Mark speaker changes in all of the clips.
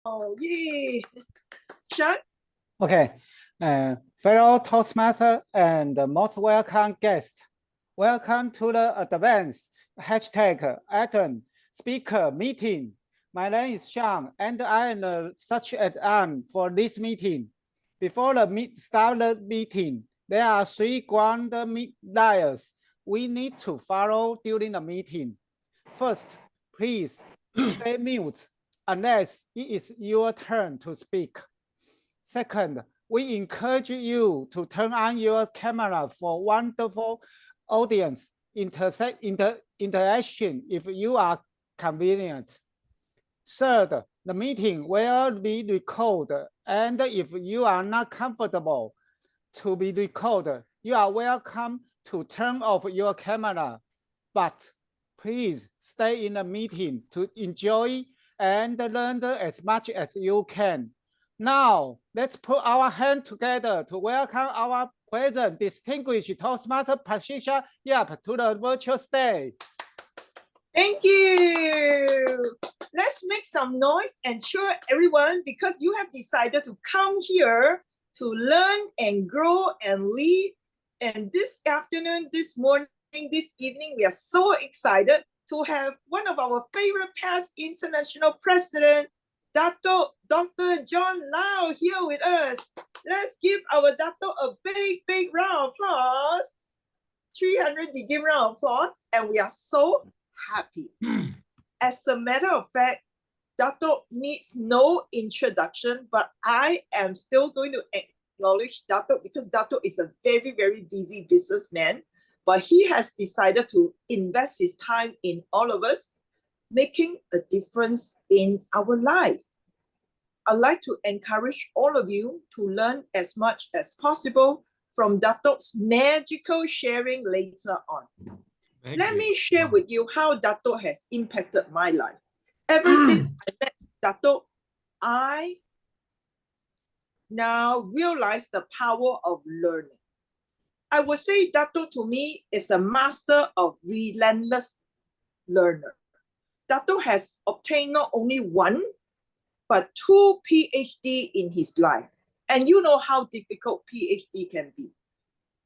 Speaker 1: Oh, yay. Sean?
Speaker 2: Okay, fellow Toastmaster and most welcome guests, welcome to the advanced #Atom speaker meeting. My name is Sean, and I am the such at for this meeting. Before the start the meeting, there are 3 ground rules we need to follow during the meeting. First, please stay mute unless it is your turn to speak. Second, we encourage you to turn on your camera for wonderful audience interaction if you are convenient. Third, the meeting will be recorded, and if you are not comfortable to be recorded, you are welcome to turn off your camera. But please stay in the meeting to enjoy and learn as much as you can. Now, let's put our hands together to welcome our present distinguished Toastmaster Patricia Yap to the virtual stage.
Speaker 1: Thank you. Let's make some noise and cheer everyone because you have decided to come here to learn and grow and lead. And this afternoon, this morning, this evening, we are so excited to have one of our favorite past international president, Dr. John Lau here with us. Let's give our Dato a big, big round of applause. 300-degree round of applause. And we are so happy. As a matter of fact, Dato needs no introduction, but I am still going to acknowledge Dato because Dato is a very, very busy businessman, but he has decided to invest his time in all of us, making a difference in our life. I'd like to encourage all of you to learn as much as possible from Dato's magical sharing later on. Let me share with you how Dato has impacted my life. Ever since I met Dato, I now realize the power of learning. I would say Dato to me is a master of relentless learner. Dato has obtained not only 1, but 2 PhD in his life. And you know how difficult PhD can be.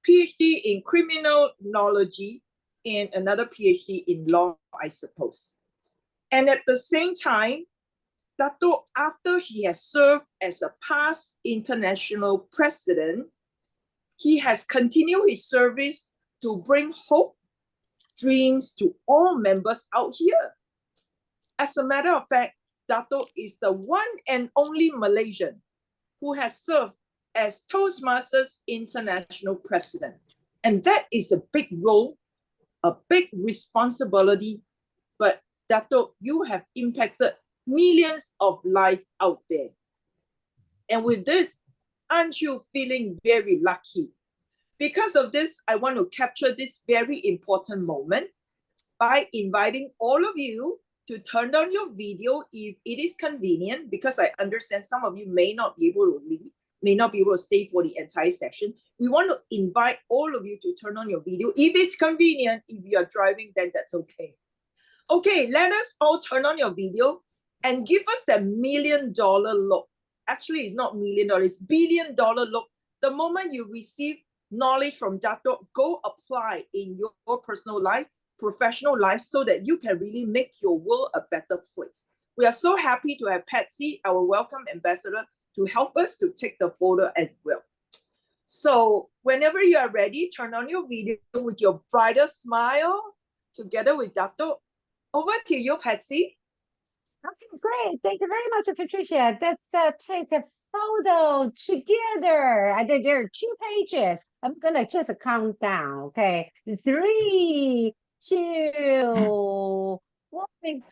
Speaker 1: PhD in criminology and another PhD in law, I suppose. And at the same time, Dato, after he has served as a past international president, he has continued his service to bring hope, dreams to all members out here. As a matter of fact, Dato is the one and only Malaysian who has served as Toastmasters International President. And that is a big role, a big responsibility, but Dato, you have impacted millions of lives out there. And with this, aren't you feeling very lucky? Because of this, I want to capture this very important moment by inviting all of you to turn on your video if it is convenient, because I understand some of you may not be able to leave, may not be able to stay for the entire session. We want to invite all of you to turn on your video. If it's convenient, if you are driving, then that's okay. Okay, let us all turn on your video and give us that $1 million look. Actually, it's not $1 million, it's $1 billion look. The moment you receive knowledge from Dato, go apply in your personal life, professional life, so that you can really make your world a better place. We are so happy to have Patsy, our welcome ambassador, to help us to take the photo as well. So whenever you are ready, turn on your video with your brightest smile together with Dato. Over to you, Patsy.
Speaker 3: Okay, great. Thank you very much, Patricia. Let's take a photo together. There are 2 pages. I'm gonna just count down. Okay, 3, 2, 1.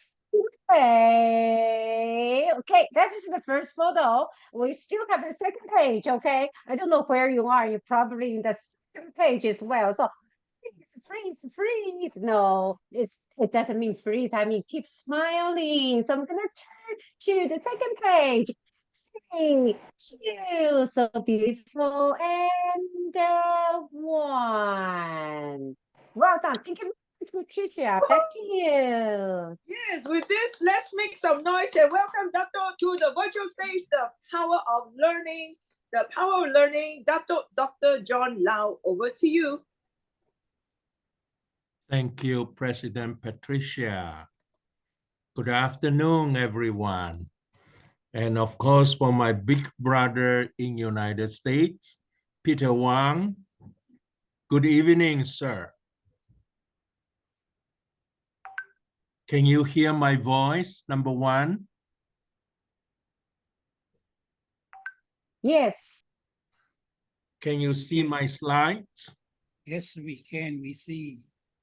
Speaker 3: Okay, that is the first photo. We still have the second page. Okay, I don't know where you are. You're probably in the second page as well. So freeze. No, it doesn't mean freeze. I mean, keep smiling. So I'm going to turn to the second page. 3, 2, so beautiful. And 1. Well done. Thank you Patricia. Back to you.
Speaker 1: Yes, with this, let's make some noise and welcome Dato to the virtual stage, the power of learning. The power of learning, Dr. John Lau, over to you.
Speaker 4: Thank you, President Patricia. Good afternoon, everyone. And of course, for my big brother in United States, Peter Wang, good evening, sir. Can you hear my voice, number one?
Speaker 3: Yes.
Speaker 4: Can you see my slides?
Speaker 5: Yes, we can, we see.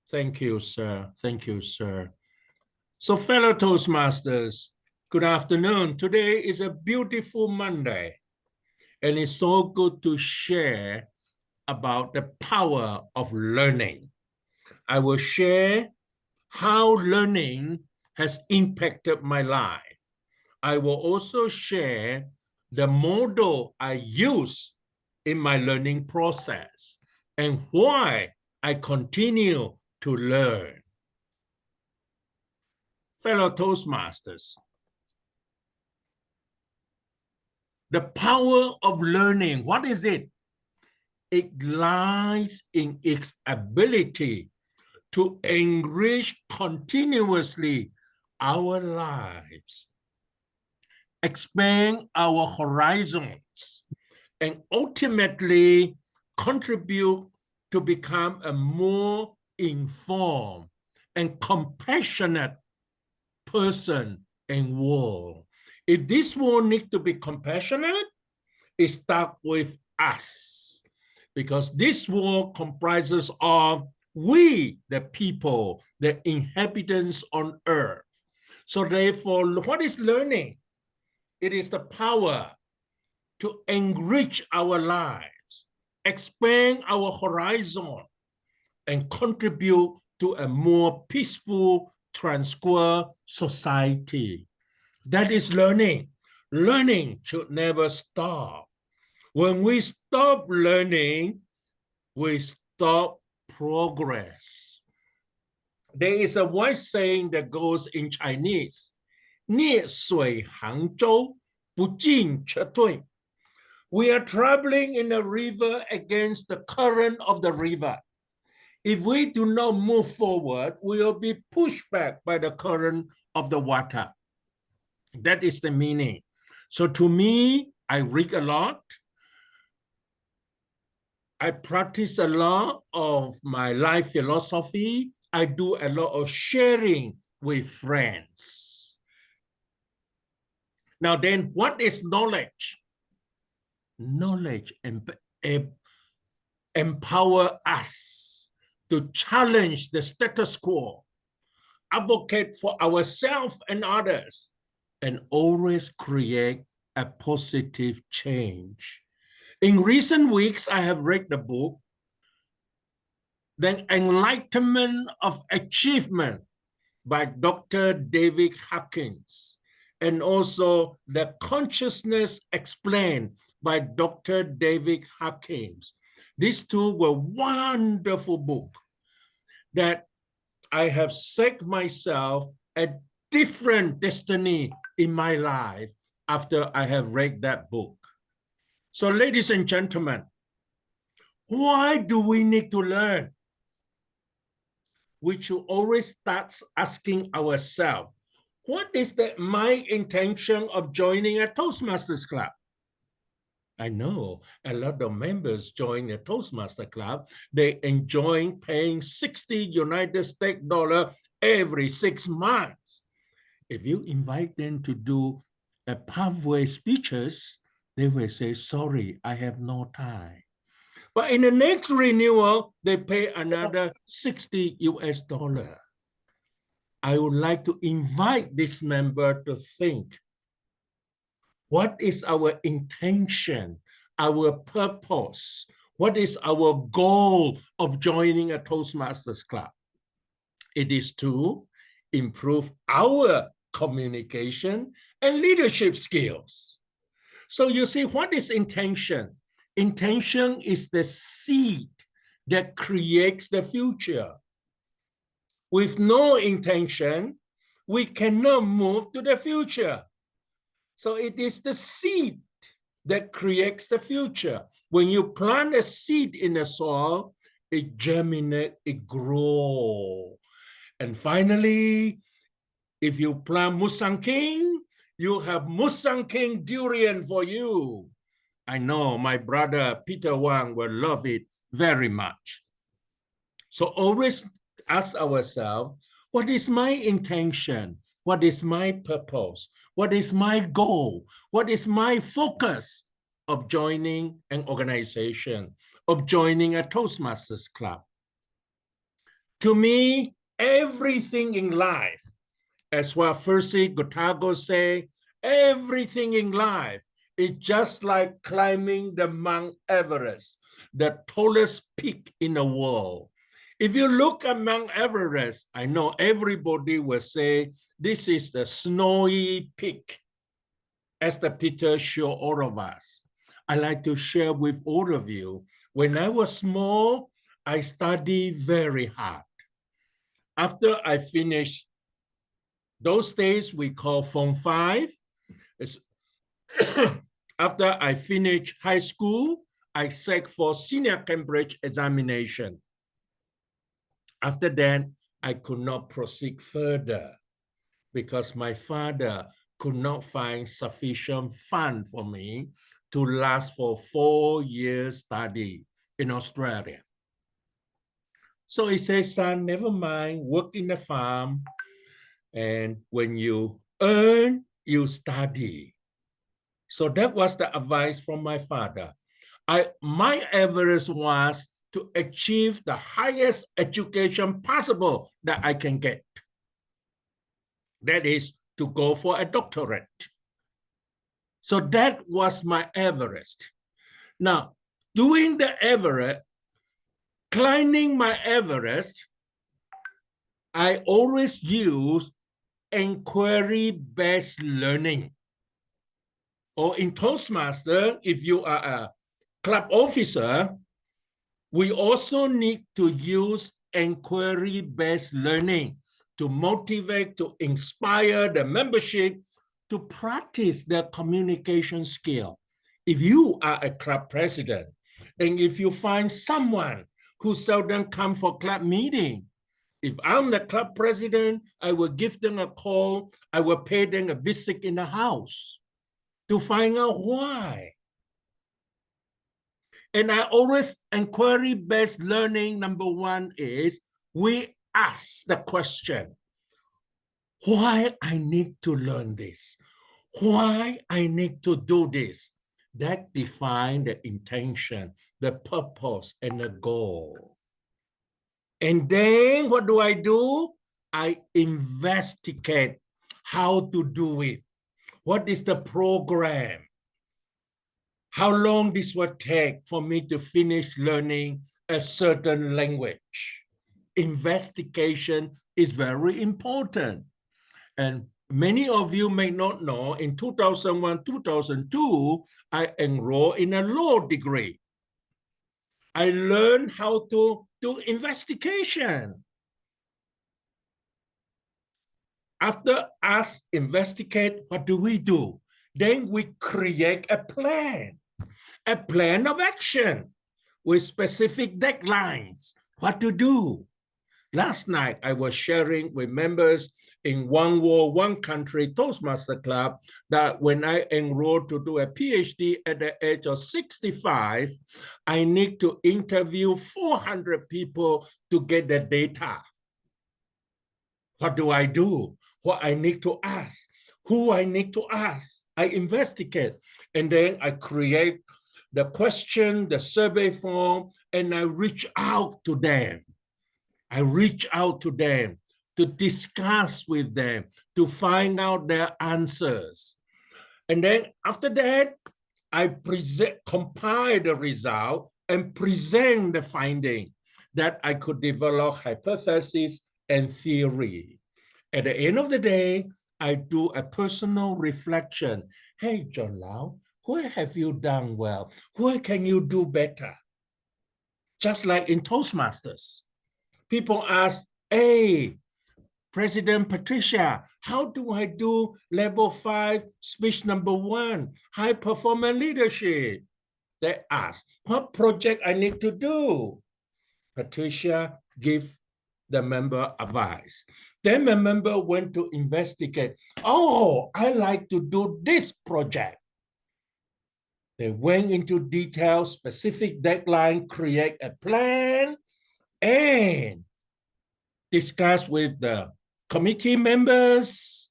Speaker 4: Thank you, sir. Thank you, sir. So fellow Toastmasters, good afternoon. Today is a beautiful Monday, and it's so good to share about the power of learning. I will share how learning has impacted my life. I will also share the model I use in my learning process and why I continue to learn. Fellow Toastmasters, the power of learning, what is it? It lies in its ability to enrich continuously our lives, expand our horizons, and ultimately contribute to become a more informed and compassionate person and world. If this world needs to be compassionate, it starts with us, because this world comprises of we, the people, the inhabitants on earth. So therefore, what is learning? It is the power to enrich our lives, expand our horizon, and contribute to a more peaceful, tranquil society. That is learning. Learning should never stop. When we stop learning, we stop progress. There is a wise saying that goes in Chinese, 逆水行舟，不进则退. We are traveling in a river against the current of the river. If we do not move forward, we will be pushed back by the current of the water. That is the meaning. So to me, I read a lot. I practice a lot of my life philosophy. I do a lot of sharing with friends. Now then, what is knowledge? Knowledge empower us to challenge the status quo, advocate for ourselves and others, and always create a positive change. In recent weeks, I have read the book, The Enlightenment of Achievement by Dr. David Hawkins, and also The Consciousness Explained by Dr. David Hawkins. These two were wonderful books that I have set myself a different destiny in my life after I have read that book. So ladies and gentlemen, why do we need to learn? We should always start asking ourselves, what is my intention of joining a Toastmasters Club? I know a lot of members join a Toastmaster Club. They enjoy paying $60 United States every 6 months. If you invite them to do a pathway speeches, they will say, sorry, I have no time. But in the next renewal, they pay another $60 US. I would like to invite this member to think, what is our intention, our purpose? What is our goal of joining a Toastmasters Club? It is to improve our communication and leadership skills. So you see, what is intention? Intention is the seed that creates the future. With no intention, we cannot move to the future. So it is the seed that creates the future. When you plant a seed in the soil, it germinates, it grows. And finally, if you plant Musang King, you have Musang King durian for you. I know my brother Peter Wang will love it very much. So always ask ourselves, what is my intention? What is my purpose? What is my goal? What is my focus of joining an organization, of joining a Toastmasters club? To me, everything in life, as what Percy Gotago say, everything in life is just like climbing the Mount Everest, the tallest peak in the world. If you look at Mount Everest, I know everybody will say, this is the snowy peak, as the Peter show all of us. I like to share with all of you, when I was small, I studied very hard. After I finished, those days we call Form 5. After I finished high school, I sat for senior Cambridge examination. After that, I could not proceed further because my father could not find sufficient fund for me to last for 4 years study in Australia. So he says, son, never mind, work in the farm. And when you earn, you study. So that was the advice from my father. My average was to achieve the highest education possible that I can get. That is to go for a doctorate. So that was my Everest. Now, doing the Everest, climbing my Everest, I always use inquiry-based learning. Or in Toastmaster, if you are a club officer, we also need to use inquiry-based learning to motivate, to inspire the membership to practice their communication skill. If you are a club president, and if you find someone who seldom comes for club meeting, if I'm the club president, I will give them a call, I will pay them a visit in the house to find out why. And I always inquiry-based learning, number one is we ask the question, why I need to learn this? Why I need to do this? That defines the intention, the purpose, and the goal. And then what do? I investigate how to do it. What is the program? How long this will take for me to finish learning a certain language? Investigation is very important. And many of you may not know, in 2001, 2002, I enrolled in a law degree. I learned how to do investigation. After us investigate, what do? Then we create a plan of action with specific deadlines, what to do. Last night, I was sharing with members in One World, One Country Toastmaster Club that when I enrolled to do a PhD at the age of 65, I need to interview 400 people to get the data. What do? What I need to ask, who I need to ask. I investigate, and then I create the question, the survey form, and I reach out to them. I reach out to them to discuss with them, to find out their answers. And then after that, I compile the result and present the finding that I could develop hypothesis and theory. At the end of the day, I do a personal reflection. Hey, John Lau, where have you done well? Where can you do better? Just like in Toastmasters. People ask, hey, President Patricia, how do I do level 5, speech number 1, high performance leadership? They ask, what project I need to do? Patricia give the member advice. Then the member went to investigate. Oh, I like to do this project. They went into detail, specific deadline, create a plan, and discuss with the committee members,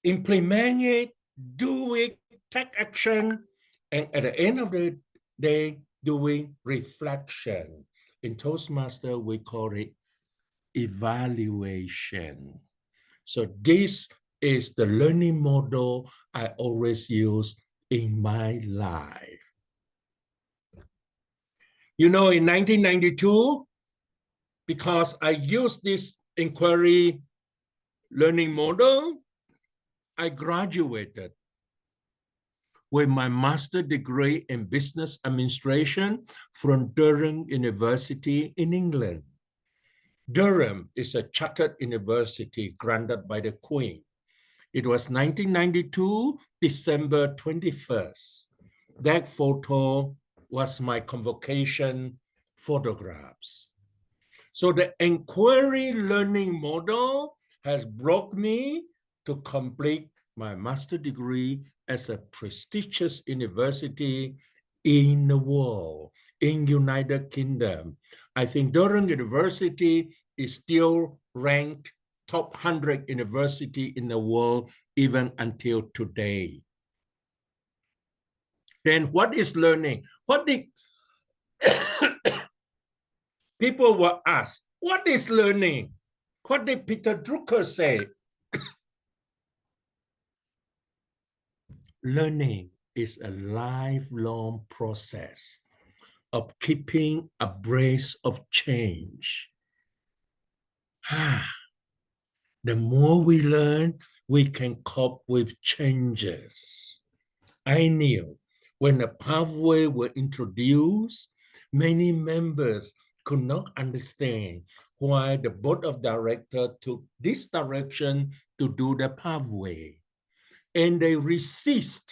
Speaker 4: implement it, do it, take action, and at the end of the day, doing reflection. In Toastmaster, we call it evaluation. So this is the learning model I always use in my life. You know, in 1992, because I used this inquiry learning model, I graduated with my master's degree in business administration from Durham University in England. Durham is a chartered university granted by the Queen. It was 1992, December 21st. That photo was my convocation photographs. So the inquiry learning model has brought me to complete my master's degree as a prestigious university in the world, in United Kingdom. I think Durham University is still ranked top 100 university in the world, even until today. Then what is learning? What did people were asked, what is learning? What did Peter Drucker say? Learning is a lifelong process of keeping abreast of change. The more we learn, we can cope with changes. I knew when the pathway were introduced, many members could not understand why the board of directors took this direction to do the pathway. And they resist.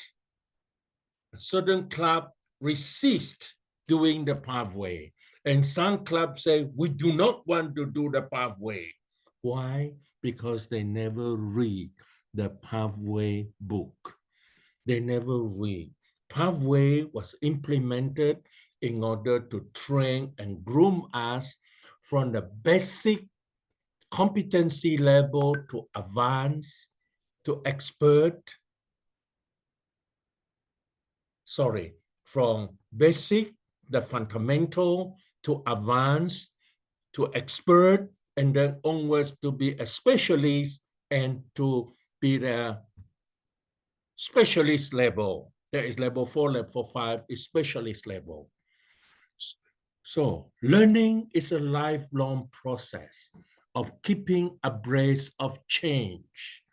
Speaker 4: A certain club resist doing the pathway. And some clubs say, we do not want to do the pathway. Why? Because they never read the pathway book. They never read. Pathway was implemented in order to train and groom us from the basic competency level to advance, to expert, from basic, the fundamental, to advanced, to expert, and then onwards to be a specialist and to be the specialist level. There is level 4, level 5 is specialist level. So learning is a lifelong process of keeping abreast of change.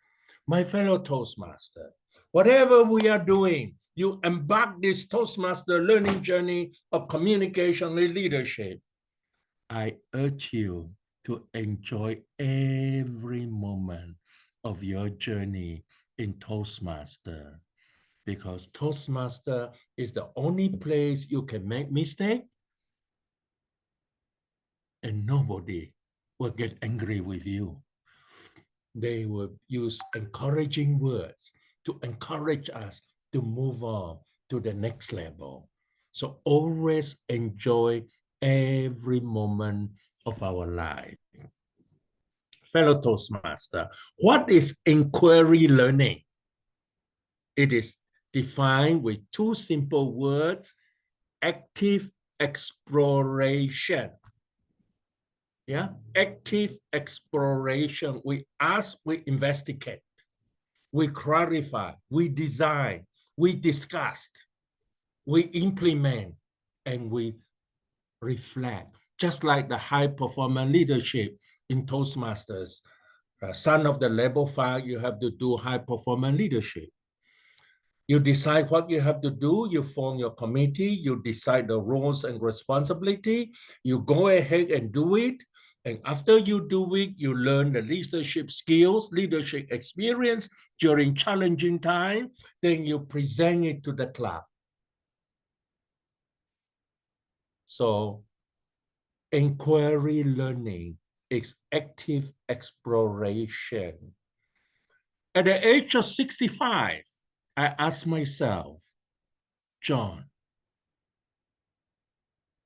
Speaker 4: My fellow Toastmaster, whatever we are doing, you embark this Toastmaster learning journey of communication and leadership. I urge you to enjoy every moment of your journey in Toastmaster, because Toastmaster is the only place you can make mistake and nobody will get angry with you. They will use encouraging words to encourage us to move on to the next level. So always enjoy every moment of our life. Fellow Toastmaster, what is inquiry learning? It is defined with two simple words: active exploration. Yeah, active exploration. We ask, we investigate, we clarify, we design, we discuss, we implement, and we reflect. Just like the high performance leadership in Toastmasters, son of the level 5, you have to do high performance leadership. You decide what you have to do, you form your committee, you decide the roles and responsibility, you go ahead and do it, And after you do it, you learn the leadership skills, leadership experience during challenging time. Then you present it to the club. So inquiry learning is active exploration. At the age of 65, I asked myself, John,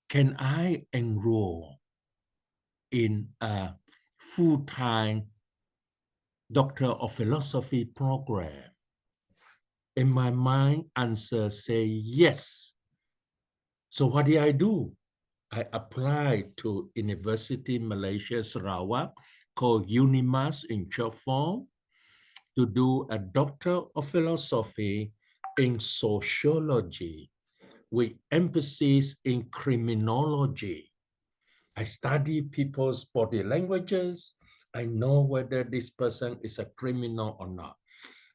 Speaker 4: can I enroll in a full-time Doctor of Philosophy program? In my mind, answer say yes. So what did I do? I applied to University Malaysia Sarawak, called UNIMAS in short form, to do a Doctor of Philosophy in Sociology with emphasis in criminology. I study people's body languages. I know whether this person is a criminal or not.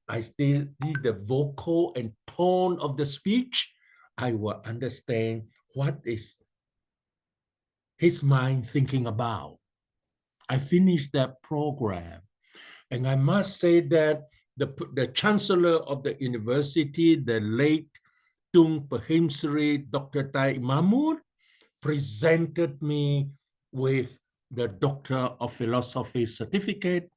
Speaker 4: I still did the vocal and tone of the speech. I will understand what is his mind thinking about. I finished that program. And I must say that the chancellor of the university, the late Tun Pahimsri Dr. Tai Mahmud, presented me with the Doctor of Philosophy certificate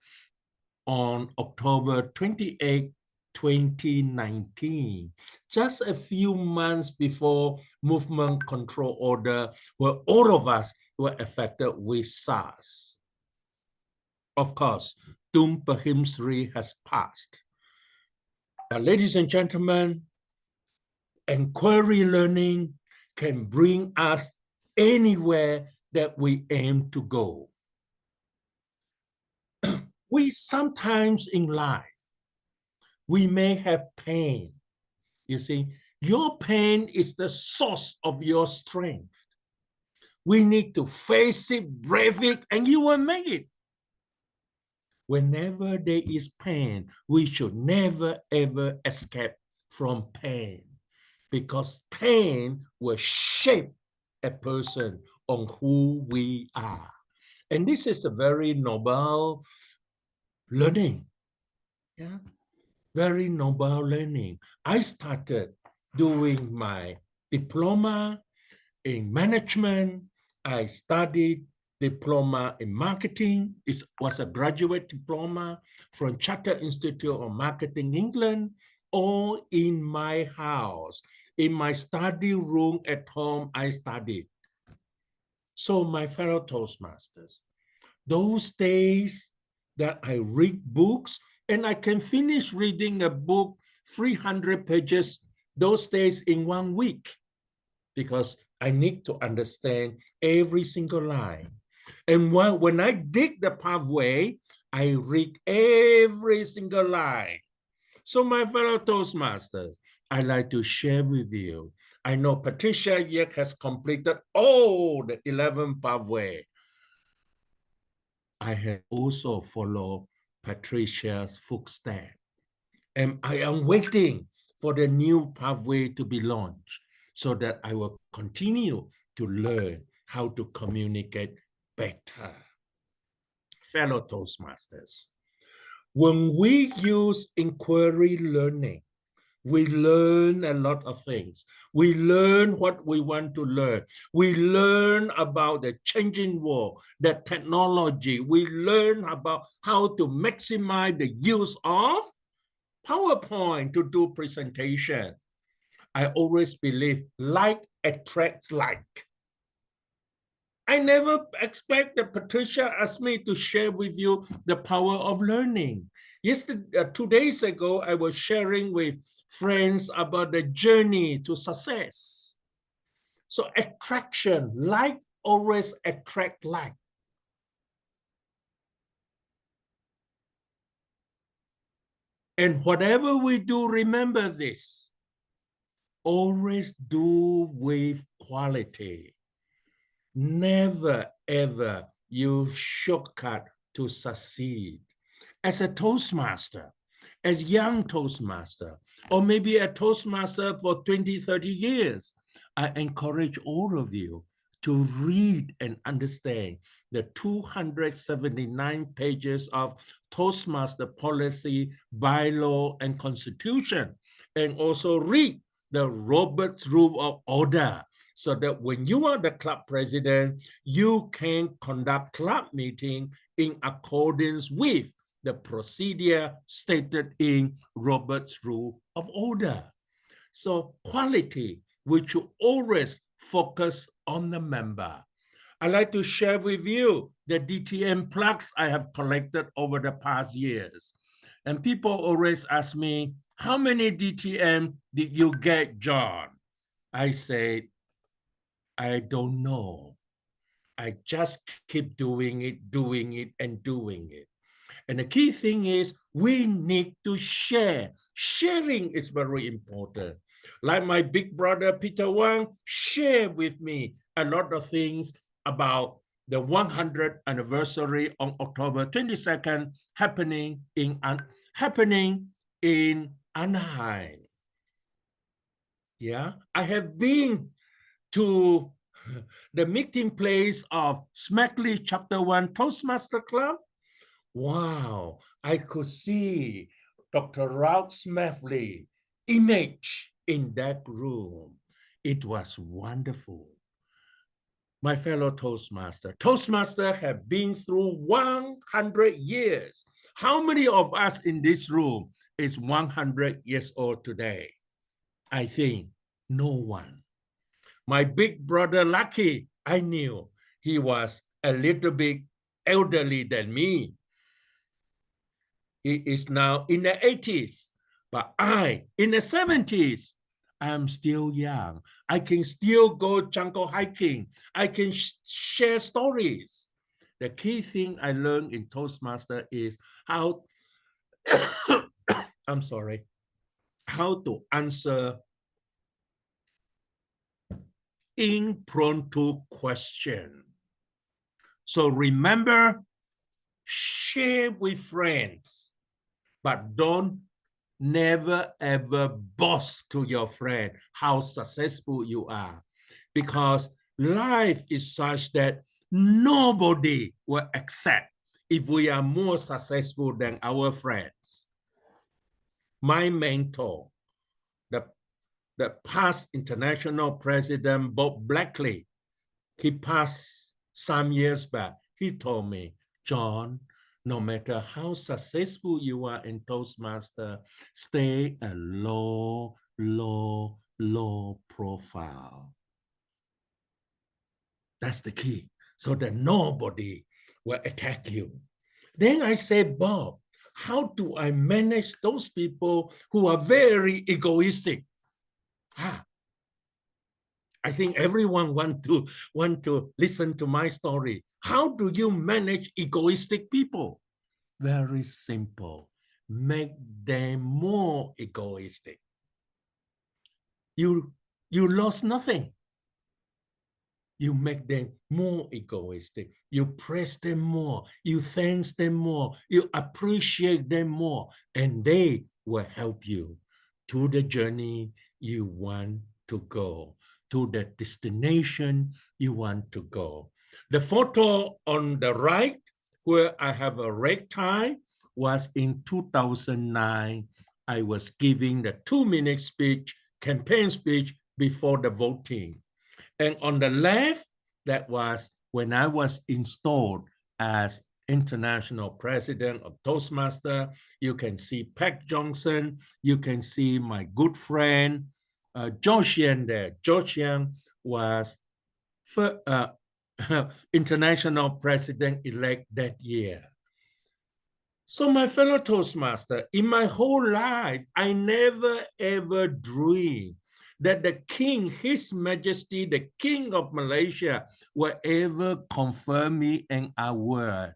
Speaker 4: on October 28, 2019, just a few months before movement control order, where all of us were affected with SARS. Of course, Tun Pahimsri has passed. Now, ladies and gentlemen, inquiry learning can bring us anywhere that we aim to go. We sometimes in life, we may have pain. You see, your pain is the source of your strength. We need to face it, brave it, and you will make it. Whenever there is pain, we should never, ever escape from pain, because pain will shape a person on who we are. And this is a very noble learning. Yeah, very noble learning. I started doing my diploma in management. I studied diploma in marketing. It was a graduate diploma from Chartered Institute of Marketing, England, all in my house. In my study room at home, I studied. So my fellow Toastmasters, those days that I read books, and I can finish reading a book, 300 pages, those days in 1 week, because I need to understand every single line. And when I dig the pathway, I read every single line. So my fellow Toastmasters, I'd like to share with you. I know Patricia Yek has completed all the 11 pathway. I have also followed Patricia's footsteps. And I am waiting for the new pathway to be launched so that I will continue to learn how to communicate better. Fellow Toastmasters, when we use inquiry learning, we learn a lot of things. We learn what we want to learn. We learn about the changing world, the technology. We learn about how to maximize the use of PowerPoint to do presentation. I always believe like attracts like. I never expect that Patricia asked me to share with you the power of learning. Yesterday, 2 days ago, I was sharing with friends about the journey to success. So attraction, like always attract like. And whatever we do, remember this, always do with quality. Never, ever use shortcut to succeed. As a Toastmaster, as young Toastmaster, or maybe a Toastmaster for 20, 30 years, I encourage all of you to read and understand the 279 pages of Toastmaster policy, bylaw, and constitution, and also read the Robert's Rule of Order, so that when you are the club president, you can conduct club meeting in accordance with the procedure stated in Robert's Rule of Order. So quality, we should always focus on the member. I'd like to share with you the DTM plaques I have collected over the past years. And people always ask me, how many DTM did you get, John? I say, I don't know. I just keep doing it, and doing it. And the key thing is we need to share. Sharing is very important. Like my big brother, Peter Wang, shared with me a lot of things about the 100th anniversary on October 22nd happening in Anaheim. Yeah, I have been to the meeting place of Smackley Chapter 1 Toastmaster Club. Wow, I could see Dr. Ralph Smackley image in that room. It was wonderful. My fellow Toastmasters have been through 100 years. How many of us in this room is 100 years old today? I think no one. My big brother Lucky, I knew he was a little bit elderly than me. He is now in the 80s, but I, in the 70s, I'm still young. I can still go jungle hiking. I can share stories. The key thing I learned in Toastmaster is how, I'm sorry, how to answer impromptu question. So remember, share with friends, but don't never ever boast to your friend how successful you are, because life is such that nobody will accept if we are more successful than our friends. My mentor, the past international president, Bob Blackley, he passed some years back. He told me, John, no matter how successful you are in Toastmaster, stay a low profile. That's the key, so that nobody will attack you. Then I said, Bob, how do I manage those people who are very egoistic? I think everyone want to listen to my story. How do you manage egoistic people? Very simple. Make them more egoistic. You lost nothing. You make them more egoistic. You praise them more. You thank them more. You appreciate them more. And they will help you to the journey you want to go, to the destination you want to go. The photo on the right, where I have a red tie, was in 2009. I was giving the 2-minute speech, campaign speech before the voting. And on the left, that was when I was installed as international president of Toastmaster. You can see Pat Johnson. You can see my good friend, George Yang there. George Yang was international president-elect that year. So my fellow Toastmaster, in my whole life, I never ever dreamed that the King, His Majesty, the King of Malaysia, will ever confirm me in a word.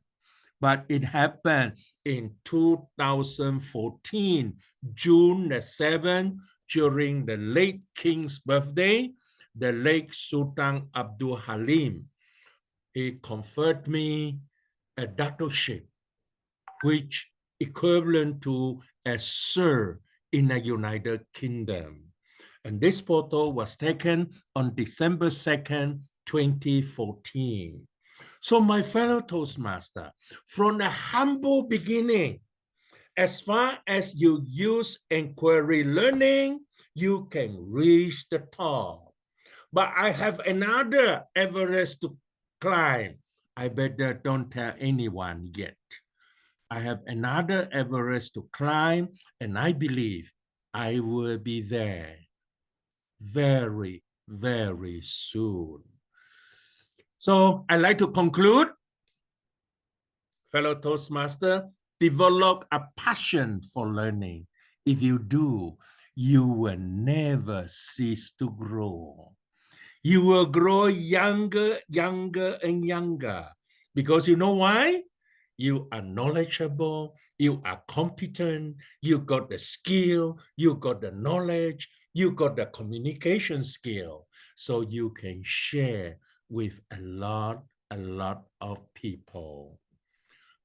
Speaker 4: But it happened in 2014, June the 7th, during the late King's birthday, the late Sultan Abdul Halim. He conferred me a doctorship, which equivalent to a Sir in the United Kingdom. And this photo was taken on December 2nd, 2014. So my fellow Toastmaster, from a humble beginning, as far as you use inquiry learning, you can reach the top. But I have another Everest to climb. I better don't tell anyone yet. I have another Everest to climb, and I believe I will be there very, very soon. So I'd like to conclude, fellow Toastmaster, develop a passion for learning. If you do, you will never cease to grow. You will grow younger, younger, and younger. Because you know why? You are knowledgeable, you are competent, you got the skill, you got the knowledge, you got the communication skill. So you can share with a lot of people.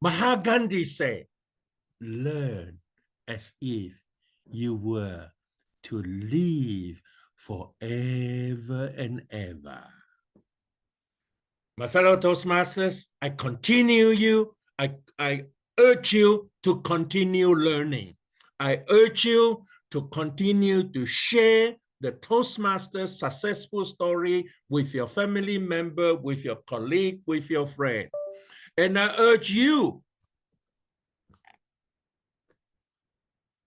Speaker 4: Mahatma Gandhi said, learn as if you were to live forever and ever. My fellow Toastmasters, I urge you to continue learning. I urge you to continue to share the Toastmasters successful story with your family member, with your colleague, with your friend. And I urge you,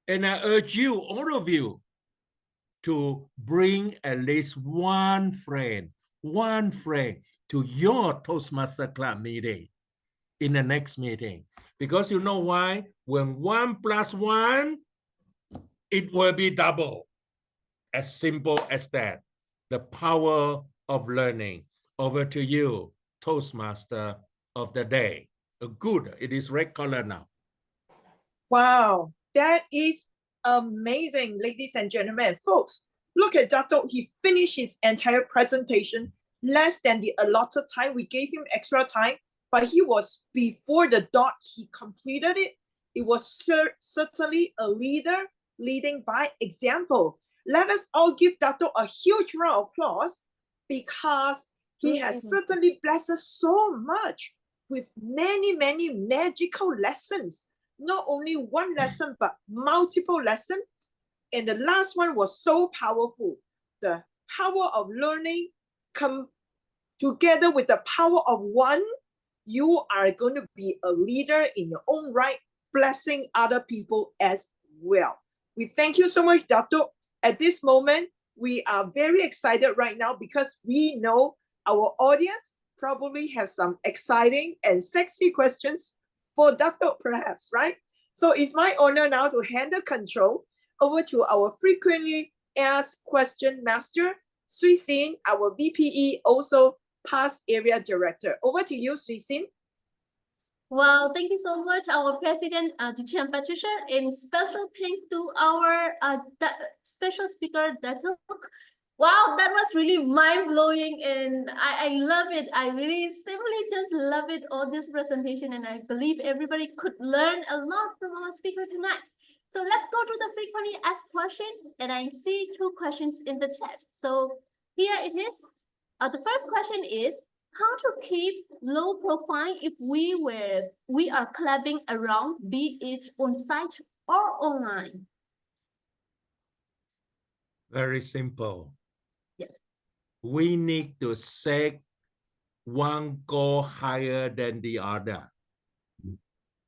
Speaker 4: all of you, to bring at least one friend to your Toastmaster Club meeting in the next meeting. Because you know why? When 1 + 1, it will be double. As simple as that. The power of learning. Over to you, Toastmaster of the day. Good, it is red color now.
Speaker 1: Wow, that is amazing, ladies and gentlemen. Folks, look at Dato'. He finished his entire presentation less than the allotted time. We gave him extra time, but he was before the dot. He completed it. It was certainly a leader leading by example. Let us all give Dato' a huge round of applause, because he has certainly blessed us so much with many, many magical lessons. Not only one lesson, but multiple lessons. And the last one was so powerful. The power of learning come together with the power of one. You are going to be a leader in your own right, blessing other people as well. We thank you so much, Dato'. At this moment, we are very excited right now, because we know our audience probably have some exciting and sexy questions for Dato', perhaps, right? So it's my honor now to hand the control over to our frequently asked question master, Sui Sin, our VPE, also past area director. Over to you, Sui Sin.
Speaker 6: Well, thank you so much, our president, Teacher and Patricia, and special thanks to our special speaker, Dato'. Wow, that was really mind-blowing, and I love it. I really simply just love it, all this presentation, and I believe everybody could learn a lot from our speaker tonight. So let's go to the frequently asked question, and I see 2 questions in the chat. So here it is. The first question is, how to keep low profile if we are clubbing around, be it on site or online?
Speaker 4: Very simple.
Speaker 6: Yeah.
Speaker 4: We need to set one goal higher than the other.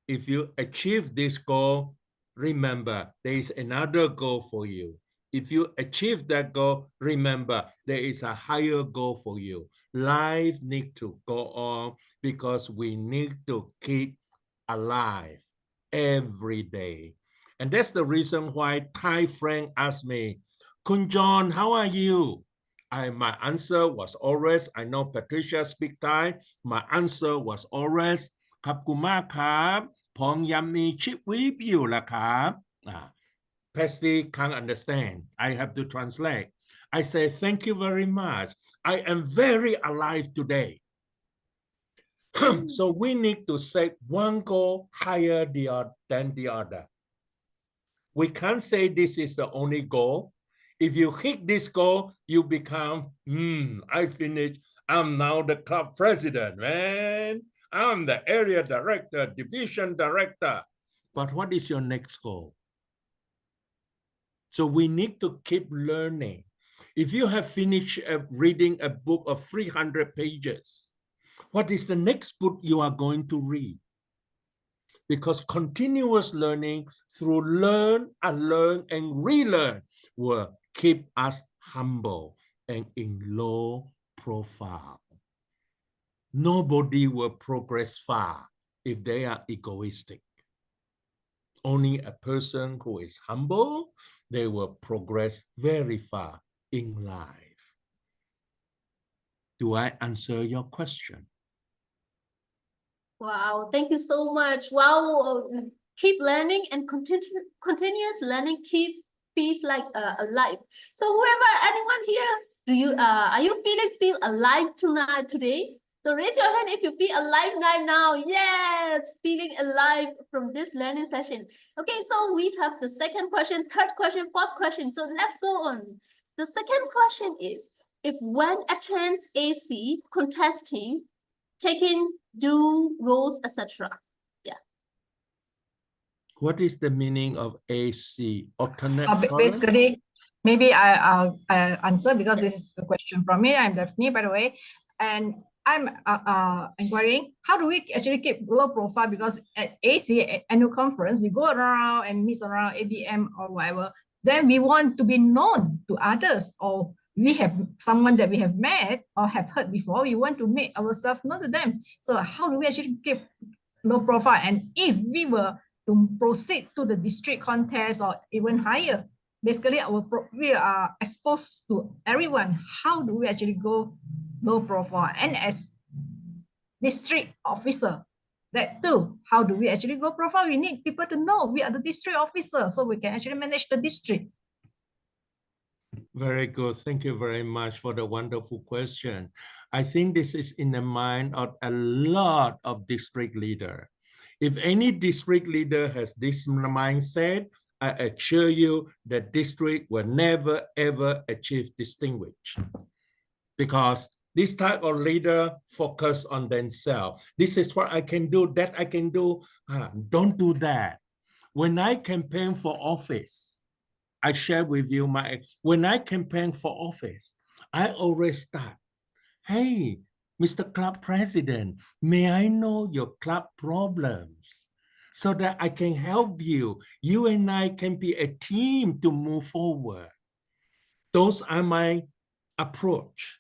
Speaker 4: If you achieve this goal, remember there is another goal for you. If you achieve that goal, remember there is a higher goal for you. Life needs to go on, because we need to keep alive every day. And that's the reason why Thai friend asked me, Kun John, how are you? My answer was always, I know Patricia speak Thai, my answer was always, ขอบคุณมากครับผมยังมีชีวิตอยู่ล่ะครับ Pasty can't understand. I have to translate. I say, thank you very much. I am very alive today. So we need to set one goal higher than the other. We can't say this is the only goal. If you hit this goal, you become, I finished, I'm now the club president, man. I'm the area director, division director. But what is your next goal? So we need to keep learning. If you have finished reading a book of 300 pages, what is the next book you are going to read? Because continuous learning through learn, unlearn, and relearn will keep us humble and in low profile. Nobody will progress far if they are egoistic. Only a person who is humble, they will progress very far in life. Do I answer your question?
Speaker 6: Wow, thank you so much. Wow, keep learning and continuous learning keep peace like alive. So whoever, anyone here, are you feel alive today? So raise your hand if you feel alive right now. Yes, feeling alive from this learning session. Okay, so we have the second question, third question, fourth question. So let's go on. The second question is, if one attends AC contesting, taking due roles, etc. Yeah.
Speaker 4: What is the meaning of AC? Alternate current?
Speaker 7: Basically, maybe I'll answer because this is a question from me. I'm Daphne, by the way, and I'm inquiring how do we actually keep low profile, because at AC annual conference we go around and meet around ABM or whatever. Then we want to be known to others, or we have someone that we have met or have heard before. We want to make ourselves known to them. So how do we actually keep low profile? And if we were to proceed to the district contest or even higher, basically we are exposed to everyone. How do we actually go low profile? And as district officer, that too, how do we actually go profile? We need people to know we are the district officer, so we can actually manage the district.
Speaker 4: Very good. Thank you very much for the wonderful question. I think this is in the mind of a lot of district leaders. If any district leader has this mindset, I assure you the district will never, ever achieve distinguish. Because this type of leader focus on themselves. This is what I can do, that I can do. Don't do that. When I campaign for office, I share with you when I campaign for office, I always start, hey, Mr. Club President, may I know your club problems so that I can help you? You and I can be a team to move forward. Those are my approach.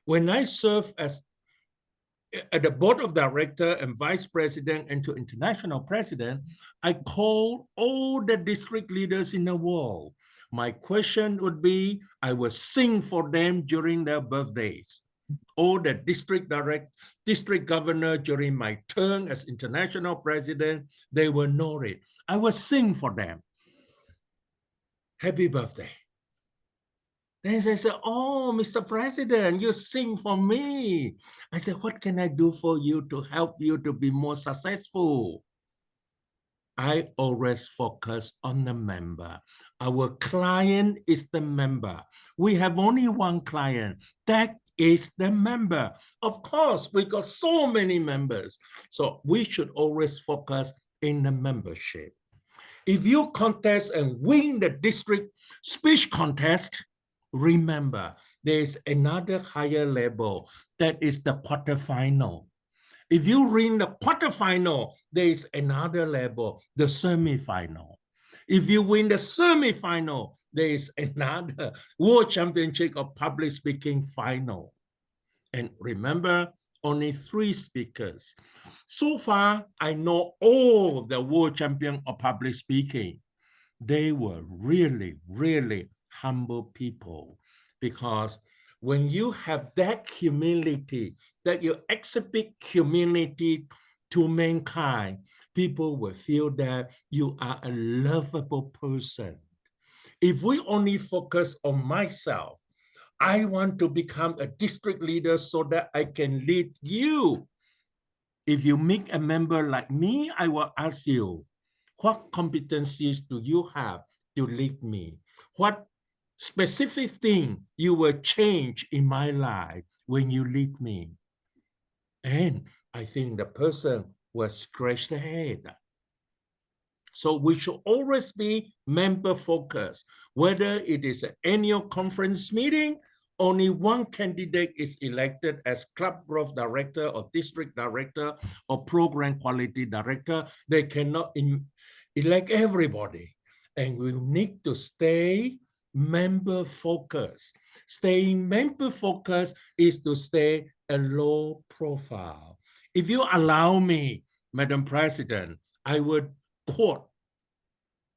Speaker 4: When I serve as at the board of director and vice president and to international president, I call all the district leaders in the world. My question would be, I will sing for them during their birthdays. All the district governor during my term as international president, they will know it. I will sing for them. Happy birthday. Then they say, oh, Mr. President, you sing for me. I said, what can I do for you to help you to be more successful? I always focus on the member. Our client is the member. We have only one client. That is the member. Of course, we got so many members. So we should always focus in the membership. If you contest and win the district speech contest, remember, there's another higher level, that is the quarterfinal. If you win the quarterfinal, there's another level, the semifinal. If you win the semifinal, there's another World Championship of Public Speaking final. And remember, only 3 speakers. So far, I know all the World Champion of Public Speaking. They were really, really humble people, because when you have that humility, that you exhibit humility to mankind, people will feel that you are a lovable person. If we only focus on myself, I want to become a district leader so that I can lead you. If you meet a member like me, I will ask you, what competencies do you have to lead me? What specific thing you will change in my life when you lead me? And I think the person will scratch their head. So we should always be member focused. Whether it is an annual conference meeting, only one candidate is elected as club growth director or district director or program quality director. They cannot elect everybody. And we need to stay member focused. Staying member focused is to stay a low profile. If you allow me, Madam President, I would quote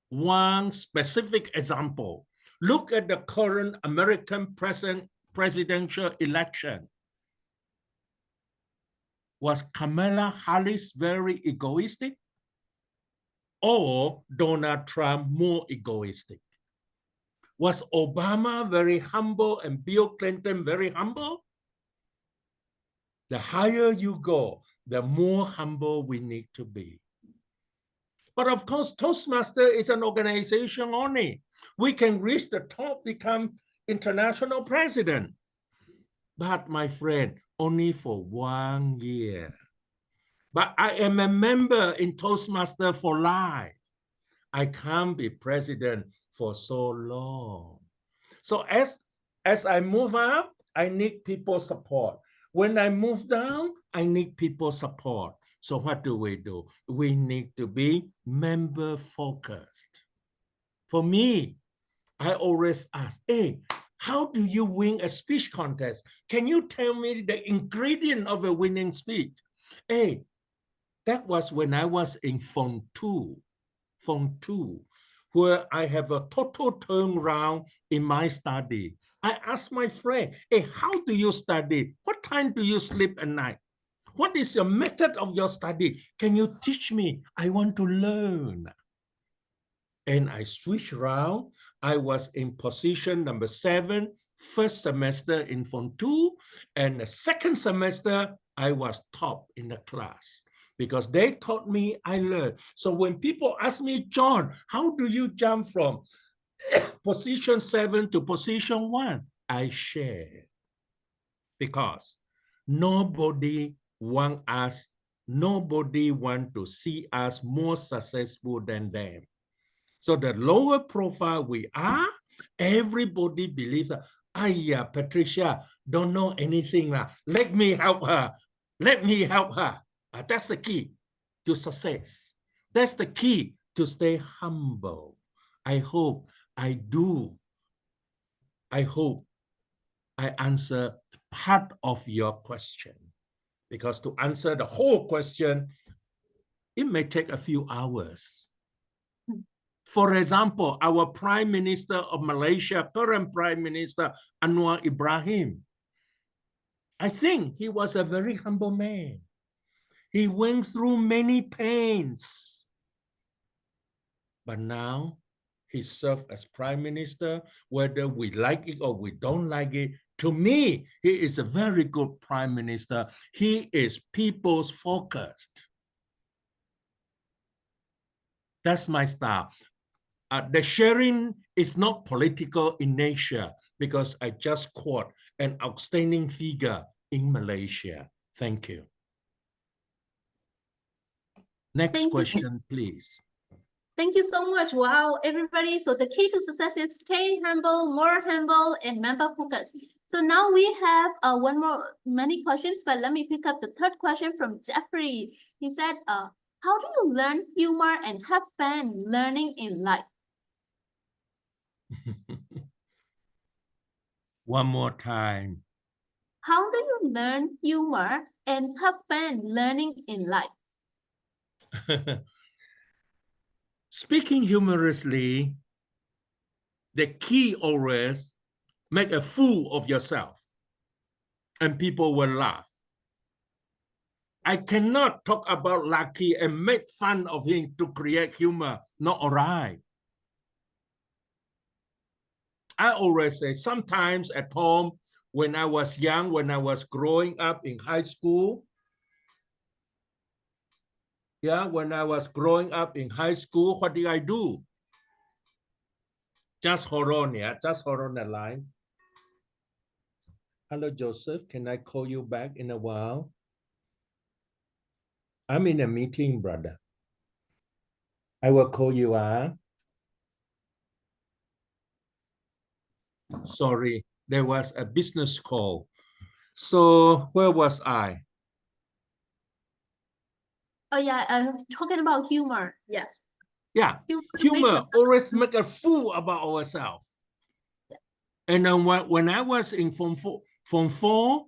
Speaker 4: one specific example. Look at the current American presidential election. Was Kamala Harris very egoistic? Or Donald Trump more egoistic? Was Obama very humble and Bill Clinton very humble? The higher you go, the more humble we need to be. But of course, Toastmaster is an organization only. We can reach the top, become international president. But my friend, only for 1 year. But I am a member in Toastmaster for life. I can't be president for so long. So as I move up, I need people's support. When I move down, I need people's support. So what do? We need to be member focused. For me, I always ask, hey, how do you win a speech contest? Can you tell me the ingredient of a winning speech? Hey, that was when I was in Form 2, where I have a total turnaround in my study. I asked my friend, hey, how do you study? What time do you sleep at night? What is your method of your study? Can you teach me? I want to learn. And I switched around. I was in position number 7, first semester in Form 2, and the second semester, I was top in the class because they taught me, I learned. So when people ask me, John, how do you jump from position 7 to position 1? I share because nobody want to see us more successful than them. So the lower profile we are, everybody believes that, Patricia don't know anything. Let me help her. Let me help her. That's the key to success. That's the key to stay humble. I hope I answer part of your question. Because to answer the whole question, it may take a few hours. For example, our Prime Minister of Malaysia, current Prime Minister Anwar Ibrahim, I think he was a very humble man. He went through many pains. But now he served as Prime Minister, whether we like it or we don't like it. To me, he is a very good Prime Minister. He is people's focused. That's my style. The sharing is not political in nature because I just quote an outstanding figure in Malaysia. Thank you. Next question, please.
Speaker 6: Thank you so much. Wow, everybody. So the key to success is stay humble, more humble, and member focused. So now we have many questions, but let me pick up the third question from Jeffrey. He said, how do you learn humor and have fun learning in life?
Speaker 4: One more time.
Speaker 6: How do you learn humor and have fun learning in life?
Speaker 4: Speaking humorously, the key always make a fool of yourself and people will laugh. I cannot talk about Lucky and make fun of him to create humor. Not all right. I always say sometimes at home, when I was young, when I was growing up in high school, when I was growing up in high school, what did I do? Just hold on, yeah. Just hold on the line. Hello, Joseph. Can I call you back in a while? I'm in a meeting, brother. I will call you. Sorry, there was a business call. So where was I?
Speaker 6: Oh yeah, talking about humor. Yeah.
Speaker 4: Yeah,
Speaker 6: Humor
Speaker 4: humor
Speaker 6: makes us-
Speaker 4: always make a fool about ourselves. And then when I was in Form 4,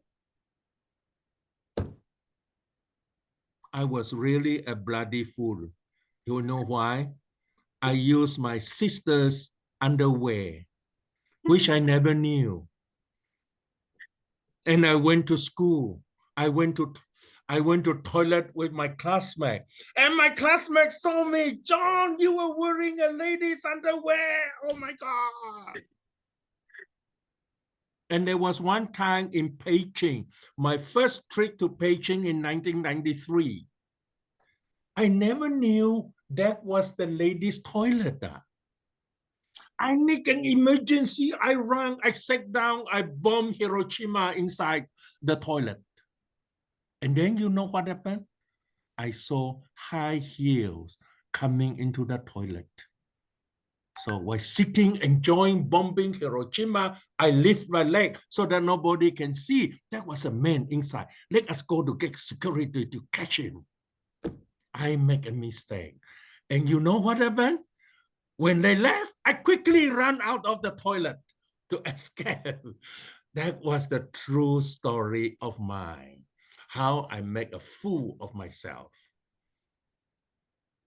Speaker 4: I was really a bloody fool. You know why? I used my sister's underwear, which I never knew. And I went to school. I went to toilet with my classmate. And my classmate saw me. John, you were wearing a lady's underwear. Oh my God. And there was one time in Beijing, my first trip to Beijing in 1993. I never knew that was the ladies' toilet. I need an emergency. I ran, I sat down, I bombed Hiroshima inside the toilet. And then you know what happened? I saw high heels coming into the toilet. So while sitting, enjoying bombing Hiroshima, I lift my leg so that nobody can see. That was a man inside. Let us go to get security to catch him. I make a mistake. And you know what happened? When they left, I quickly ran out of the toilet to escape. That was the true story of mine. How I make a fool of myself.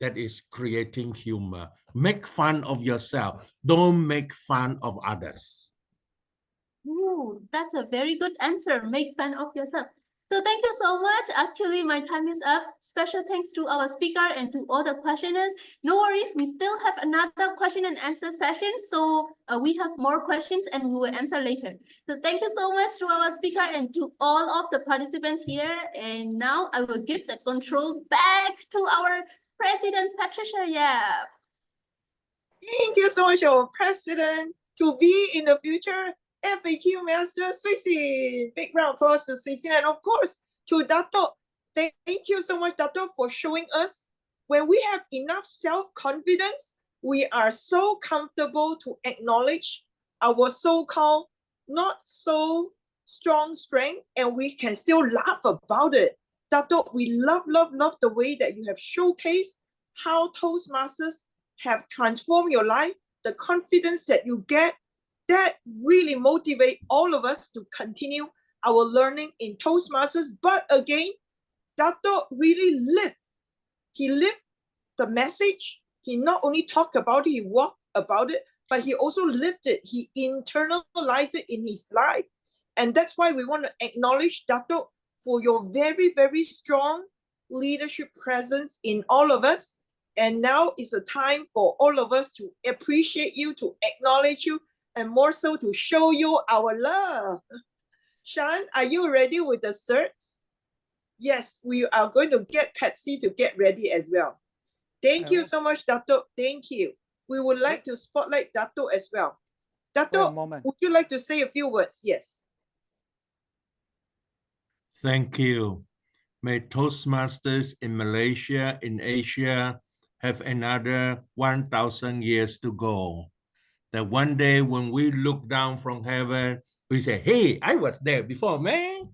Speaker 4: That is creating humor. Make fun of yourself. Don't make fun of others.
Speaker 6: Ooh, that's a very good answer. Make fun of yourself. So thank you so much. Actually, my time is up. Special thanks to our speaker and to all the questioners. No worries, we still have another question and answer session. So we have more questions and we will answer later. So thank you so much to our speaker and to all of the participants here. And now I will give the control back to our President Patricia Yap.
Speaker 1: Thank you so much, our president, to be in the future FAQ Master Suisin. Big round of applause to Suisin. And of course, to Dato. Thank you so much, Dato, for showing us when we have enough self-confidence, we are so comfortable to acknowledge our so-called not so strong strength, and we can still laugh about it. Dato, we love the way that you have showcased how Toastmasters have transformed your life, the confidence that you get, that really motivate all of us to continue our learning in Toastmasters. But again, Dato really lived. He lived the message. He not only talked about it, he walked about it, but he also lived it. He internalized it in his life. And that's why we want to acknowledge Dato for your very, very strong leadership presence in all of us. And now is the time for all of us to appreciate you, to acknowledge you, and more so to show you our love. Sean, are you ready with the certs? Yes, we are going to get Patsy to get ready as well. Thank you so much, Dato. Thank you. We would like to spotlight Dato as well. Dato, would you like to say a few words? Yes.
Speaker 4: Thank you. May Toastmasters in Malaysia, in Asia, have another 1,000 years to go. That one day when we look down from heaven, we say, hey, I was there before, man.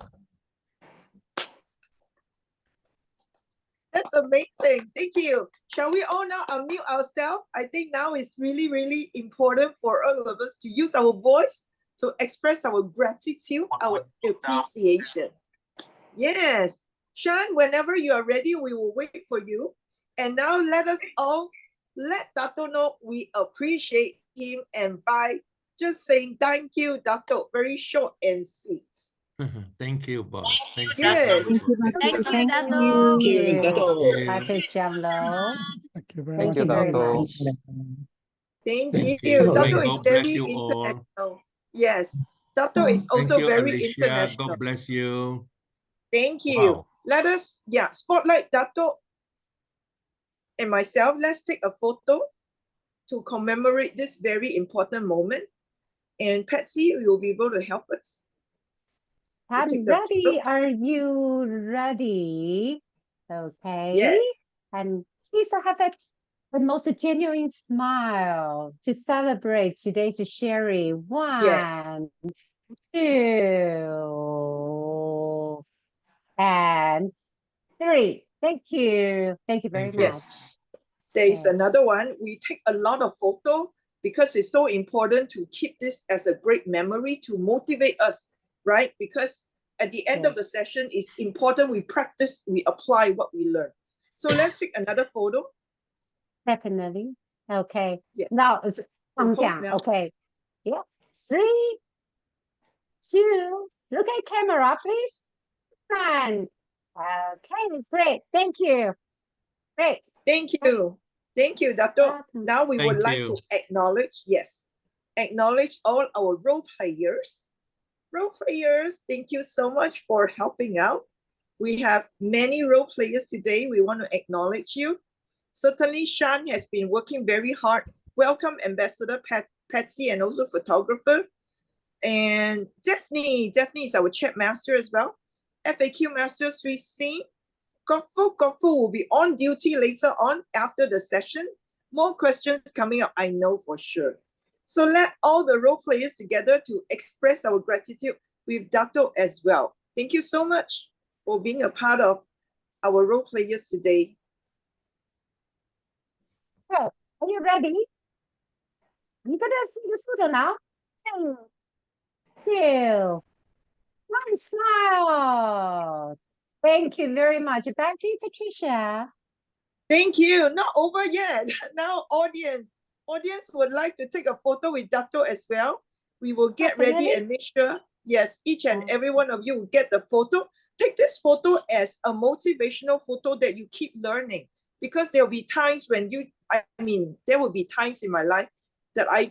Speaker 1: That's amazing. Thank you. Shall we all now unmute ourselves? I think now it's really, really important for all of us to use our voice to express our gratitude, our appreciation. Yes. Sean, whenever you are ready, we will wait for you. And now let us all let Dato know we appreciate him, and by just saying thank you, Dato. Very short and sweet.
Speaker 4: Thank you, boss. Thank you.
Speaker 1: Yes.
Speaker 7: Thank you, Dato.
Speaker 3: Thank you,
Speaker 8: Dato.
Speaker 3: Artist Jamlo.
Speaker 2: Thank you very
Speaker 3: Thank
Speaker 2: much.
Speaker 3: you very
Speaker 8: Dato.
Speaker 3: much.
Speaker 1: Thank
Speaker 4: Thank
Speaker 1: you.
Speaker 4: you.
Speaker 1: Dato
Speaker 4: May
Speaker 1: is
Speaker 4: God bless
Speaker 1: very
Speaker 4: you all.
Speaker 1: international. Yes. Dato is
Speaker 4: Thank
Speaker 1: also
Speaker 4: you,
Speaker 1: very
Speaker 4: Alicia.
Speaker 1: international.
Speaker 4: God bless you.
Speaker 1: Thank you.
Speaker 4: Wow.
Speaker 1: Let us, spotlight Dato and myself. Let's take a photo. to commemorate this very important moment. And Patsy, you will be able to help us.
Speaker 3: I'm
Speaker 1: take the
Speaker 3: ready.
Speaker 1: photo.
Speaker 3: Are you ready? Okay.
Speaker 1: Yes.
Speaker 3: And please have the most genuine smile to celebrate today's sharing.
Speaker 1: Yes.
Speaker 3: 1, 2, and 3. Thank you. Thank you very
Speaker 4: Thank you.
Speaker 3: much.
Speaker 1: Yes. There is
Speaker 3: Okay.
Speaker 1: another one. We take a lot of photo because it's so important to keep this as a great memory to motivate us, right? Because at the end of the session, it's important we practice, we apply what we learn. So let's take another photo.
Speaker 3: Definitely. Okay.
Speaker 1: Yeah.
Speaker 3: Now it's
Speaker 1: We'll
Speaker 3: calm
Speaker 1: pose
Speaker 3: down.
Speaker 1: now.
Speaker 3: Okay. Yeah. 3, 2. Look at camera, please. And okay, great. Thank you. Great.
Speaker 1: Thank you. Thank you, Dato.
Speaker 3: Welcome.
Speaker 1: Now we would
Speaker 4: Thank
Speaker 1: like
Speaker 4: you.
Speaker 1: to acknowledge, yes, acknowledge all our role players. Role players, thank you so much for helping out. We have many role players today. We want to acknowledge you. Certainly, Shan has been working very hard. Welcome, Ambassador Patsy, and also photographer. And Daphne is our chat master as well. FAQ Master 3C. Godfu will be on duty later on after the session. More questions coming up, I know for sure. So let all the role players together to express our gratitude with Dato as well. Thank you so much for being a part of our role players today.
Speaker 3: So, are you ready? You're gonna see the photo now. 3, 2, 1, smile. Thank you very much. Back to you, Patricia.
Speaker 1: Thank you. Not over yet. Now, audience would like to take a photo with Dato as well. We will get ready
Speaker 3: Definitely.
Speaker 1: and make sure, yes, each and every one of you will get the photo. Take this photo as a motivational photo that you keep learning, because there'll be times when there will be times in my life that I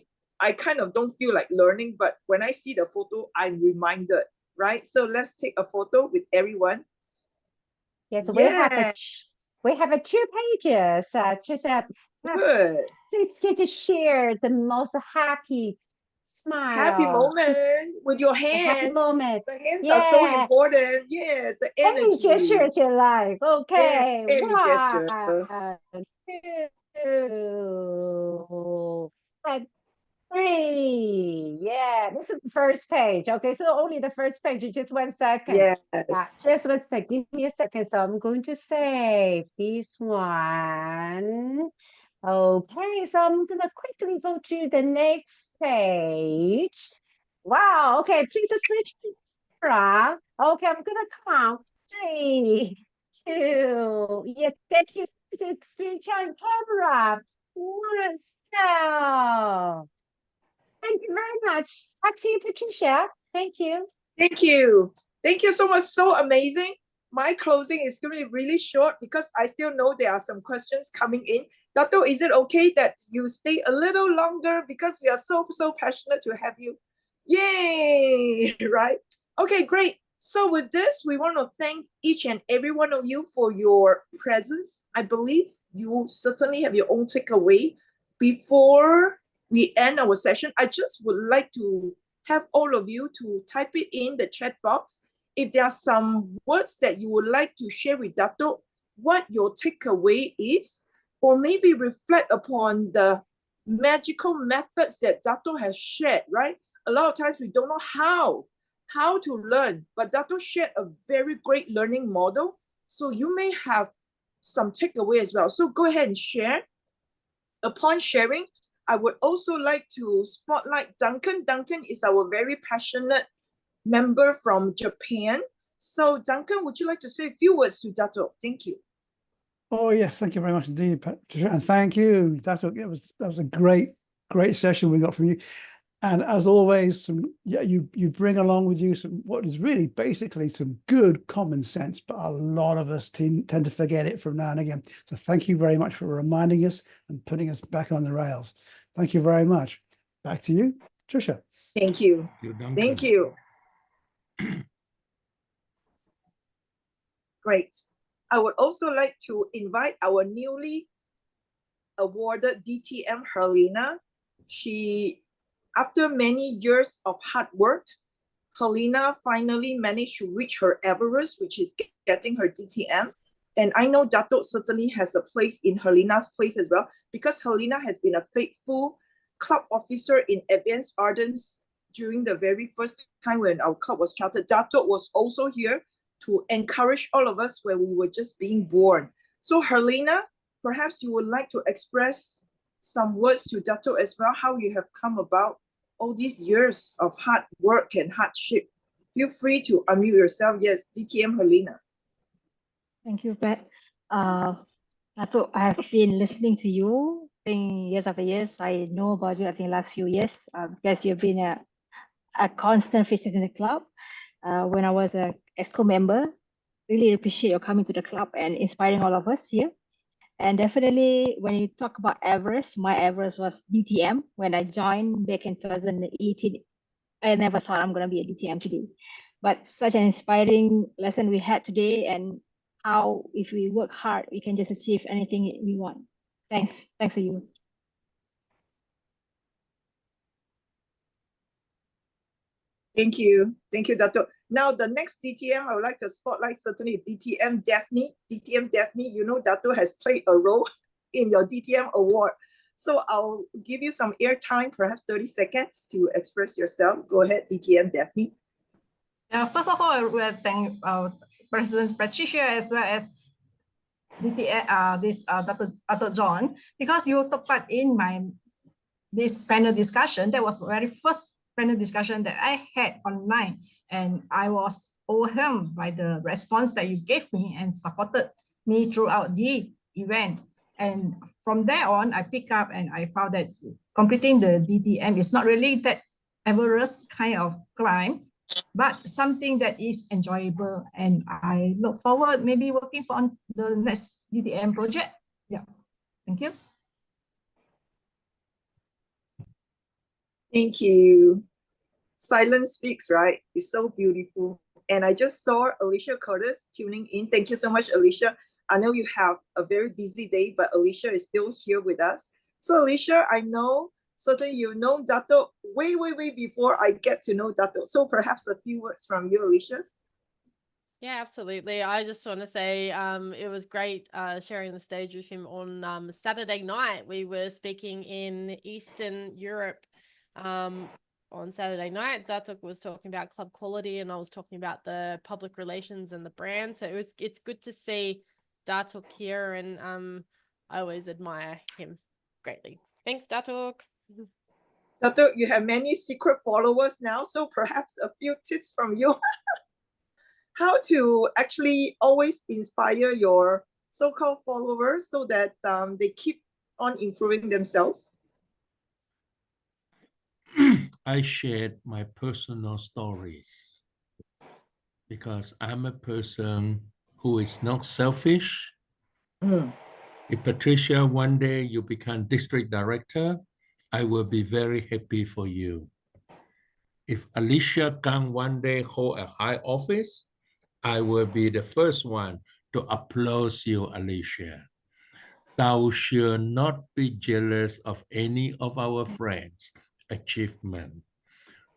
Speaker 1: kind of don't feel like learning, but when I see the photo, I'm reminded, right? So let's take a photo with everyone.
Speaker 3: Yes,
Speaker 1: Yeah.
Speaker 3: we have 2 pages.
Speaker 1: Good.
Speaker 3: Just share the most happy smile.
Speaker 1: Happy moment with your
Speaker 3: The
Speaker 1: hands.
Speaker 3: happy moment.
Speaker 1: The hands are so
Speaker 3: Yeah.
Speaker 1: important. Yes, the
Speaker 3: Any
Speaker 1: energy.
Speaker 3: gesture you like. Okay.
Speaker 1: Any gesture.
Speaker 3: 1, 2, and 3. Yeah, this is the first page. Okay, so only the first page. Just 1 second.
Speaker 1: Yes.
Speaker 3: Just 1 second. Give me a second. So I'm going to save this one. Okay, so I'm gonna quickly go to the next page. Wow, okay, please switch camera. Okay, I'm gonna count 3, 2. Yeah, thank you to switch on camera. 1, smile. Thank you very much. Back to you, Patricia. Thank you.
Speaker 1: Thank you. Thank you so much. So amazing. My closing is going to be really short because I still know there are some questions coming in. Dato, is it okay that you stay a little longer because we are so passionate to have you? Yay, right? Okay, great. So with this, we want to thank each and every one of you for your presence. I believe you certainly have your own takeaway. Before we end our session, I just would like to have all of you to type it in the chat box. If there are some words that you would like to share with Dato, what your takeaway is, or maybe reflect upon the magical methods that Dato has shared, right? A lot of times we don't know how to learn, but Dato shared a very great learning model. So you may have some takeaway as well. So go ahead and share. Upon sharing, I would also like to spotlight Duncan. Duncan is our very passionate member from Japan. So Duncan, would you like to say a few words to Dato? Thank you.
Speaker 8: Oh yes, thank you very much indeed, Patricia, and thank you. That was a great session we got from you. And as always, you bring along with you some what is really basically some good common sense, but a lot of us tend to forget it from now and again. So thank you very much for reminding us and putting us back on the rails. Thank you very much. Back to you, Trisha.
Speaker 1: Thank you. Thank you. Great. I would also like to invite our newly awarded DTM Helena. After many years of hard work, Helena finally managed to reach her Everest, which is getting her DTM. And I know Dato certainly has a place in Helena's place as well, because Helena has been a faithful club officer in Advanced Ardents during the very first time when our club was chartered. Dato was also here to encourage all of us when we were just being born. So Helena, perhaps you would like to express some words to Dato as well, how you have come about all these years of hard work and hardship. Feel free to unmute yourself. Yes, DTM Helena.
Speaker 9: Thank you, Pat. Dato, I have been listening to you years after years. I know about you, I think, last few years, because you've been a constant fixture in the club. When I was a EXCO member, really appreciate your coming to the club and inspiring all of us here. And definitely, when you talk about Everest, my Everest was DTM. When I joined back in 2018, I never thought I'm going to be a DTM today. But such an inspiring lesson we had today, and how if we work hard, we can just achieve anything we want. Thanks to you.
Speaker 1: Thank you, Dato. Now the next DTM, I would like to spotlight certainly DTM Daphne. DTM Daphne, you know Dato has played a role in your DTM award. So I'll give you some airtime, perhaps 30 seconds to express yourself. Go ahead, DTM Daphne.
Speaker 7: First of all, I will thank President Patricia as well as Dato John, because you took part in this panel discussion. That was the very first panel discussion that I had online, and I was overwhelmed by the response that you gave me and supported me throughout the event. And from there on, I pick up and I found that completing the DTM is not really that Everest kind of climb, but something that is enjoyable. And I look forward maybe working on the next DTM project. Yeah, thank you.
Speaker 1: Thank you. Silence speaks, right? It's so beautiful. And I just saw Alicia Curtis tuning in. Thank you so much, Alicia. I know you have a very busy day, but Alicia is still here with us. So Alicia, I know certainly you know Dato way before I get to know Dato. So perhaps a few words from you, Alicia.
Speaker 10: Yeah, absolutely. I just want to say it was great sharing the stage with him on Saturday night. We were speaking in Eastern Europe on Saturday night. Dato was talking about club quality, and I was talking about the public relations and the brand. So it's good to see Dato here, and I always admire him greatly. Thanks, Dato.
Speaker 1: Dato, you have many secret followers now, so perhaps a few tips from you. How to actually always inspire your so-called followers so that they keep on improving themselves.
Speaker 4: I shared my personal stories because I'm a person who is not selfish. If Patricia, one day you become district director, I will be very happy for you. If Alicia can one day hold a high office, I will be the first one to applaud you, Alicia. Thou shalt not be jealous of any of our friends' achievement.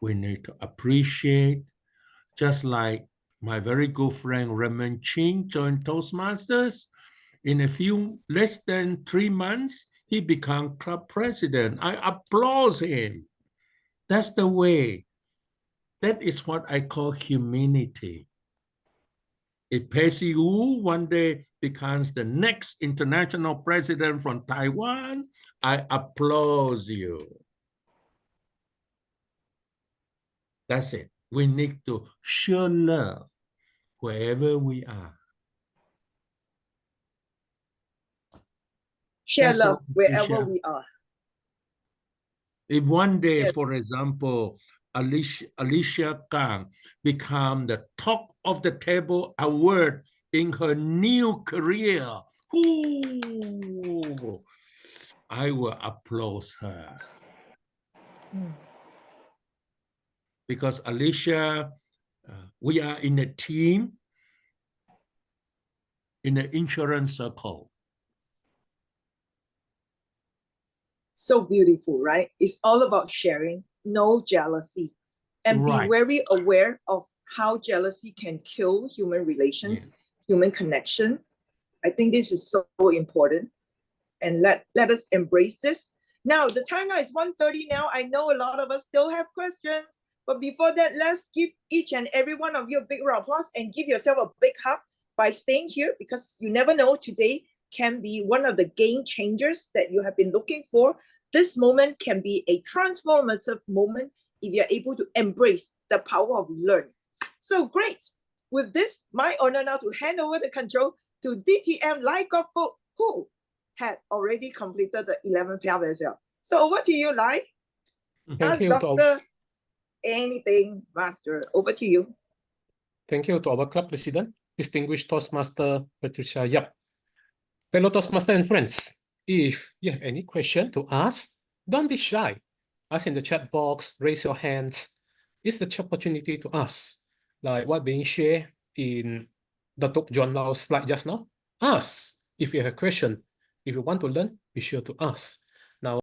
Speaker 4: We need to appreciate, just like my very good friend Raymond Ching joined Toastmasters. In a few less than 3 months, he became club president. I applaud him. That's the way. That is what I call humanity. If Pesi Wu one day becomes the next international president from Taiwan, I applaud you. That's it. We need to show love wherever we are.
Speaker 1: Share
Speaker 4: That's
Speaker 1: love
Speaker 4: all,
Speaker 1: wherever
Speaker 4: Alicia.
Speaker 1: we are.
Speaker 4: If one day,
Speaker 1: Yes.
Speaker 4: for example, Alicia Kang become the top of the table award in her new career, ooh, I will applaud her. Because Alicia, we are in a team, in the insurance circle.
Speaker 1: So beautiful, right? It's all about sharing, no jealousy, and be
Speaker 4: Right.
Speaker 1: very aware of how jealousy can kill human relations, human connection. I think this is so important, and let us embrace this. Now, the time now is 1:30 now. I know a lot of us still have questions, but before that, let's give each and every one of you a big round of applause and give yourself a big hug by staying here, because you never know, today can be one of the game changers that you have been looking for. This moment can be a transformative moment if you're able to embrace the power of learning. So great. With this, my honor now to hand over the control to DTM Lai Kok Fook, who had already completed the 11 pair as well. So over to you, Lai.
Speaker 11: Thank you to all.
Speaker 1: Doctor, anything, Master, over to you.
Speaker 11: Thank you to our club president, distinguished Toastmaster Patricia Yap. Fellow Toastmaster and friends, if you have any question to ask, don't be shy. Ask in the chat box, raise your hands. It's the opportunity to ask, like what being shared in Datuk John Lau's slide just now. Ask if you have a question. If you want to learn, be sure to ask.